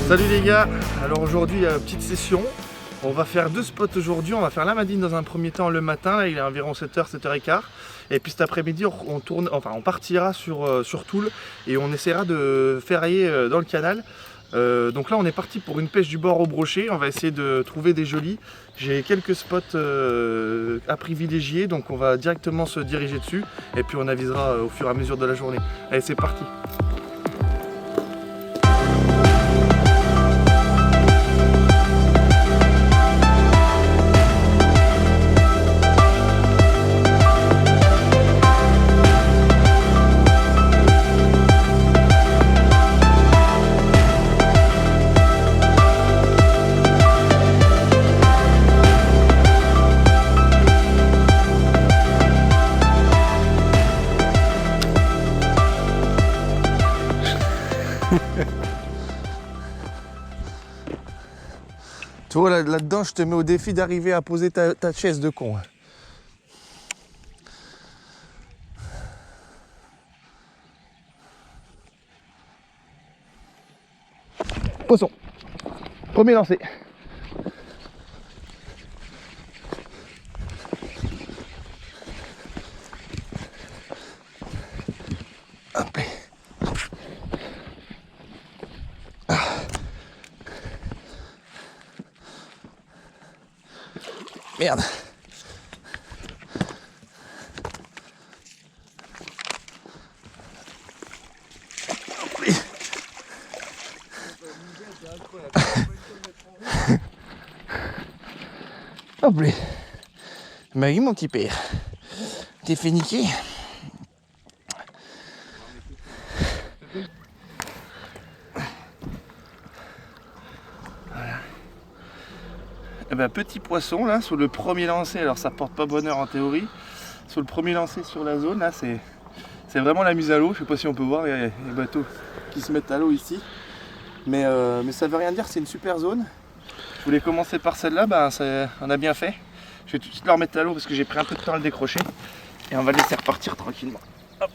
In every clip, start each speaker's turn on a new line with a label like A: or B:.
A: Salut les gars, alors aujourd'hui petite session, on va faire deux spots aujourd'hui, on va faire la Madine dans un premier temps le matin, là il est environ 7h, 7h15 et puis cet après-midi on partira sur Toul et on essaiera de ferrailler dans le canal. Donc là on est parti pour une pêche du bord au brochet, on va essayer de trouver des jolis. J'ai quelques spots à privilégier, donc on va directement se diriger dessus et puis on avisera au fur et à mesure de la journée. Allez, c'est parti! Tu vois, là-dedans, je te mets au défi d'arriver à poser ta chaise de con. Poisson. Premier lancé. Hop. Merde. Hop là. Bah oui mon petit père. T'es fait niquer. Voilà. Et ben, petit poisson là sur le premier lancer, alors ça porte pas bonheur en théorie. Sur le premier lancer sur la zone là c'est vraiment la mise à l'eau. Je sais pas si on peut voir, il y a les bateaux qui se mettent à l'eau ici. Mais ça veut rien dire, c'est une super zone. Je voulais commencer par celle-là, ben, on a bien fait. Je vais tout de suite leur mettre à l'eau parce que j'ai pris un peu de temps à le décrocher. Et on va le laisser repartir tranquillement. Hop.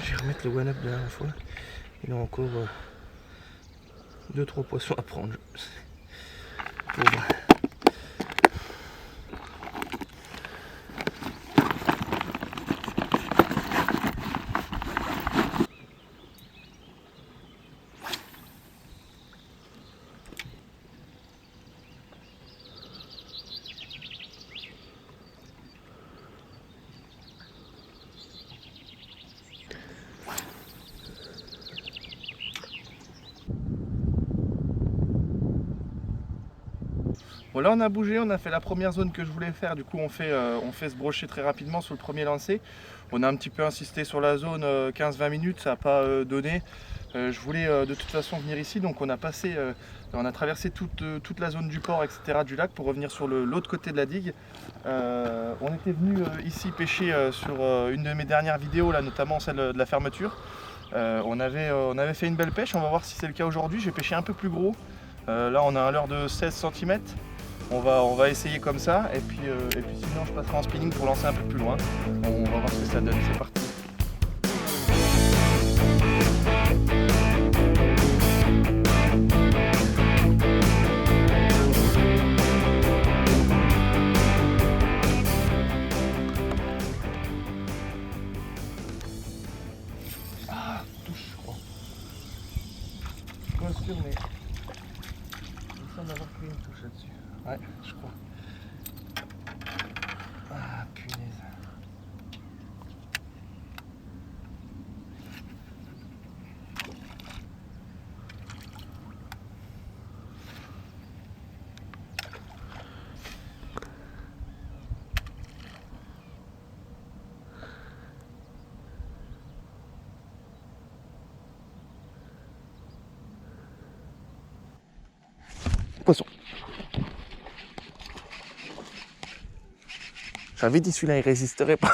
A: Je vais remettre le one-up de la dernière fois. Il y a encore 2-3 poissons à prendre. Pauvre. Bon, là on a bougé, on a fait la première zone que je voulais faire, du coup on fait ce brochet très rapidement sur le premier lancer. On a un petit peu insisté sur la zone 15-20 minutes, ça n'a pas donné. Je voulais de toute façon venir ici, donc on a traversé toute la zone du port, etc., du lac pour revenir sur l'autre côté de la digue. On était venu ici pêcher sur une de mes dernières vidéos, là, notamment celle de la fermeture. On avait fait une belle pêche, on va voir si c'est le cas aujourd'hui. J'ai pêché un peu plus gros. Là on a un leurre de 16 cm. On va essayer comme ça et puis sinon je passerai en spinning pour lancer un peu plus loin. On va voir ce que ça donne, c'est parti. Ah, touche je crois. Je suis pas sûr mais il semble avoir pris une touche là-dessus. Ouais, je crois. Poisson. J'avais dit celui-là il résisterait pas.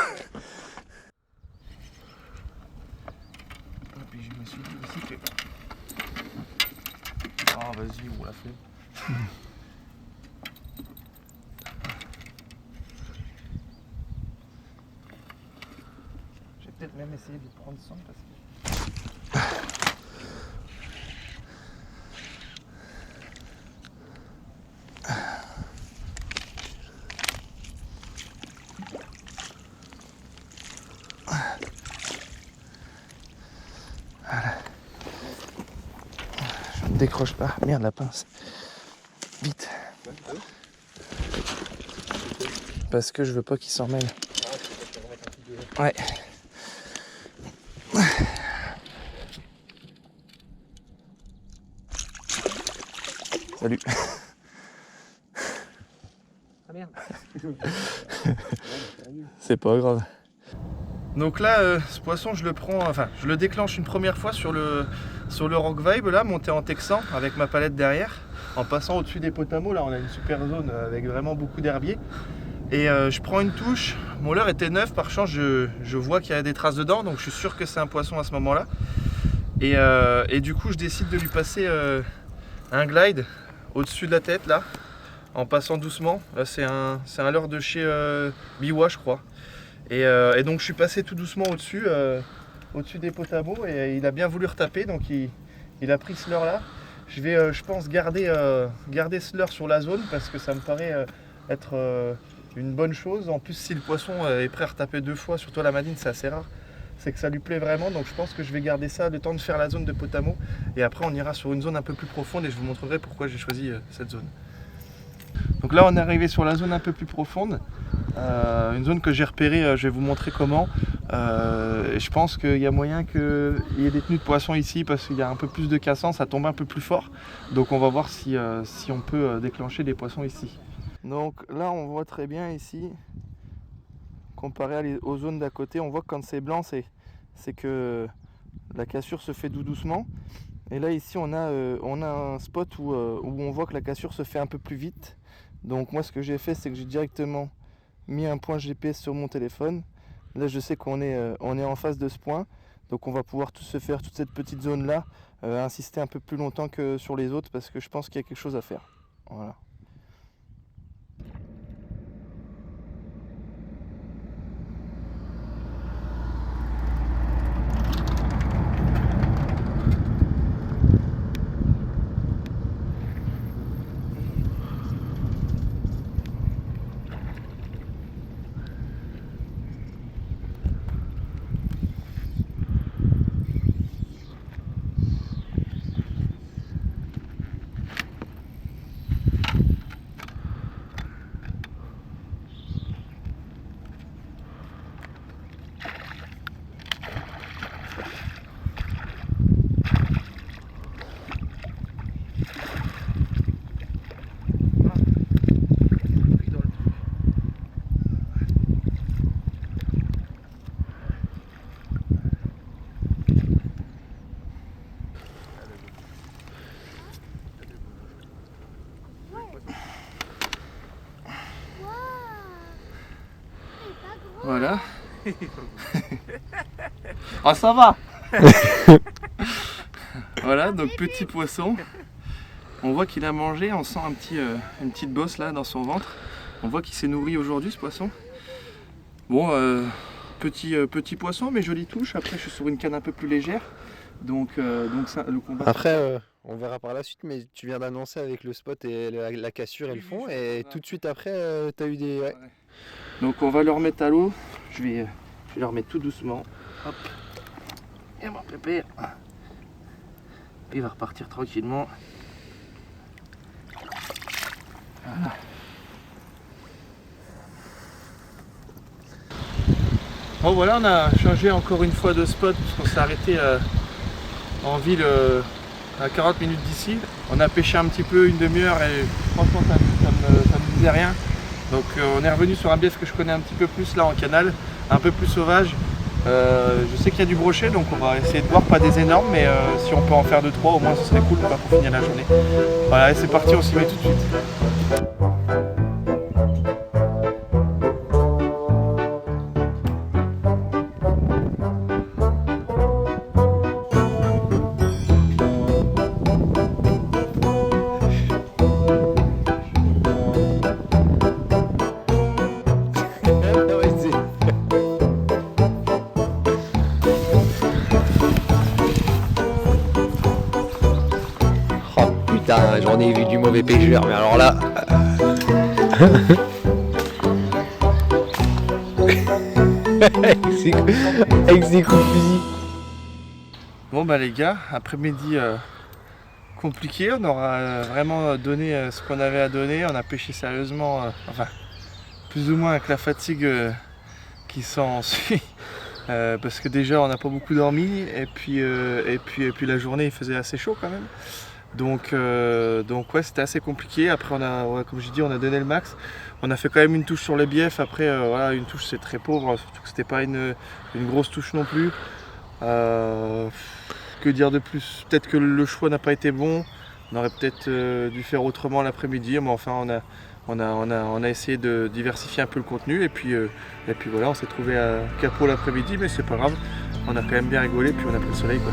A: Et puis je me suis dit aussi que... Ah vas-y, on l'a fait. Je vais peut-être même essayer de prendre 100 parce que... Voilà. Je ne décroche pas. Merde la pince. Vite. Parce que je veux pas qu'il s'en mêle. Ouais. Salut. Ah merde. C'est pas grave. Donc là, ce poisson, je le prends, enfin, je le déclenche une première fois sur le Rock Vibe, là, monté en texan, avec ma palette derrière, en passant au-dessus des potamos. Là, on a une super zone avec vraiment beaucoup d'herbiers. Et je prends une touche, mon leurre était neuf, par chance, je vois qu'il y a des traces dedans, donc je suis sûr que c'est un poisson à ce moment-là. Et du coup, je décide de lui passer un glide au-dessus de la tête, là, en passant doucement. Là, c'est un leurre de chez Biwa, je crois. Et donc je suis passé tout doucement au-dessus des potamos et il a bien voulu retaper, donc il a pris ce leurre là. Je vais je pense garder ce leurre sur la zone parce que ça me paraît être une bonne chose. En plus si le poisson est prêt à retaper 2 fois, surtout à la madine, c'est assez rare, c'est que ça lui plaît vraiment, donc je pense que je vais garder ça le temps de faire la zone de potamo et après on ira sur une zone un peu plus profonde et je vous montrerai pourquoi j'ai choisi cette zone. Donc là on est arrivé sur la zone un peu plus profonde. Une zone que j'ai repérée, je vais vous montrer comment. Et je pense qu'il y a moyen qu'il y ait des tenues de poissons ici parce qu'il y a un peu plus de cassants, ça tombe un peu plus fort. Donc on va voir si on peut déclencher des poissons ici. Donc là on voit très bien ici, comparé aux zones d'à côté, on voit que quand c'est blanc, c'est que la cassure se fait doucement. Et là ici on a un spot où on voit que la cassure se fait un peu plus vite. Donc moi ce que j'ai fait, c'est que j'ai directement mis un point GPS sur mon téléphone. Là je sais qu'on est en face de ce point, donc on va pouvoir tout se faire toute cette petite zone là, insister un peu plus longtemps que sur les autres parce que je pense qu'il y a quelque chose à faire. Voilà. Voilà. Ah ça va. Voilà, donc petit poisson. On voit qu'il a mangé, on sent une petite bosse là dans son ventre. On voit qu'il s'est nourri aujourd'hui ce poisson. Bon, petit poisson mais jolie touche. Après je suis sur une canne un peu plus légère. Donc ça, le combat...
B: Après, on verra par la suite, mais tu viens d'annoncer avec le spot et la cassure et le fond, et tout de suite après, tu as eu des... Ouais.
A: Donc on va le remettre à l'eau. Je vais le remettre tout doucement. Hop. Et mon pépé. Il va repartir tranquillement. Voilà. Bon voilà, on a changé encore une fois de spot puisqu'on s'est arrêté en ville à 40 minutes d'ici. On a pêché un petit peu, une demi-heure et franchement ça me disait rien. Donc on est revenu sur un bief que je connais un petit peu plus là en canal, un peu plus sauvage. Je sais qu'il y a du brochet, donc on va essayer de voir, pas des énormes, mais si on peut en faire 2-3, au moins ce serait cool pour finir la journée. Voilà, et c'est parti, on s'y met tout de suite.
B: Putain, j'en ai vu du mauvais pêcheur, mais alors là... avec ses coups de fusil.
A: Bon bah les gars, après-midi compliqué, on aura vraiment donné ce qu'on avait à donner, on a pêché sérieusement, enfin plus ou moins avec la fatigue qui s'ensuit. Parce que déjà on n'a pas beaucoup dormi et puis la journée il faisait assez chaud quand même. Donc ouais, c'était assez compliqué. Après ouais, comme j'ai dit, on a donné le max. On a fait quand même une touche sur les biefs. Après voilà, une touche c'est très pauvre, surtout que c'était pas une grosse touche non plus. Que dire de plus? Peut-être que le choix n'a pas été bon. On aurait peut-être dû faire autrement l'après-midi, mais enfin on a essayé de diversifier un peu le contenu et puis voilà, on s'est trouvé à capot l'après-midi, mais c'est pas grave. On a quand même bien rigolé, puis on a pris le soleil quoi.